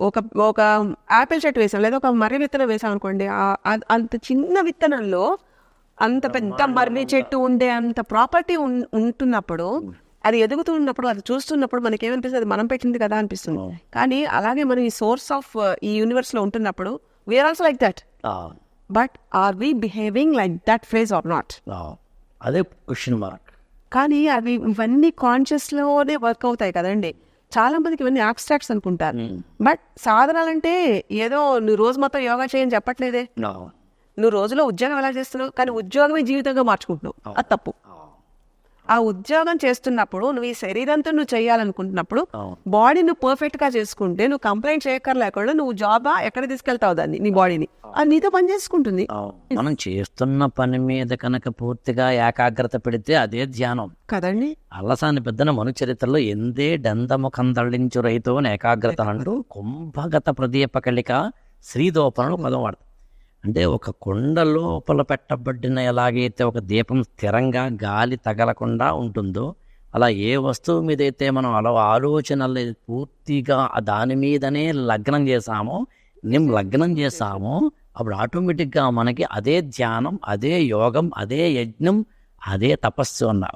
ఒక ఒక యాపిల్ చెట్టు వేసాం లేదా ఒక మర్రి విత్తనం వేసాం అనుకోండి, అంత చిన్న విత్తనంలో అంత పెద్ద మర్రి చెట్టు ఉండే అంత ప్రాపర్టీ ఉంటున్నప్పుడు, అది ఎదుగుతున్నప్పుడు, అది చూస్తున్నప్పుడు మనకి ఏమనిపిస్తుంది, మనం పెట్టింది కదా అనిపిస్తుంది. కానీ అలాగే మనం ఈ సోర్స్ ఆఫ్ ఈ యూనివర్స్ లో ఉంటున్నప్పుడు we are also like that. But are we behaving like that phase are not? అదే క్వశ్చన్ మార్క్. కానీ అవి ఇవన్నీ కాన్షియస్ లోనే వర్క్ అవుతాయి కదండి. చాలా మందికి ఇవన్నీ అబ్స్ట్రాక్ట్స్ అనుకుంటారు. బట్ సాధనాలంటే ఏదో నువ్వు రోజు మొత్తం యోగా చేయని చెప్పట్లేదే. నువ్వు రోజులో ఉద్యోగం ఎలా చేస్తున్నావు, కానీ ఉద్యోగమే జీవితంగా మార్చుకుంటున్నావు, అది తప్పు. ఆ ఉద్యోగం చేస్తున్నప్పుడు నువ్వు ఈ శరీరంతో నువ్వు చేయాలనుకుంటున్నప్పుడు బాడీ నువ్వు పర్ఫెక్ట్ గా చేసుకుంటే నువ్వు కంప్లైంట్ చేయక్కర్లేకుండా నువ్వు జాబా ఎక్కడ తీసుకెళ్తావు దాన్ని, నీ బాడీని, అది నీతో పని చేసుకుంటుంది. మనం చేస్తున్న పని మీద కనుక పూర్తిగా ఏకాగ్రత పెడితే అదే ధ్యానం కదండి. అల్లసాని పెద్దన మను చరిత్రలో ఎందే డందముఖం దళించు రైతో ఏకాగ్రత అంటూ కుంభగత ప్రదీపకళిక శ్రీదోపనలు పదం వాడతాం. అంటే ఒక కొండ లోపల పెట్టబడిన ఎలాగైతే ఒక దీపం స్థిరంగా గాలి తగలకుండా ఉంటుందో, అలా ఏ వస్తువు మీద అయితే మనం అలా ఆలోచనలు పూర్తిగా దాని మీదనే లగ్నం చేసామో, అప్పుడు ఆటోమేటిక్గా మనకి అదే ధ్యానం, అదే యోగం, అదే యజ్ఞం, అదే తపస్సు అన్నారు.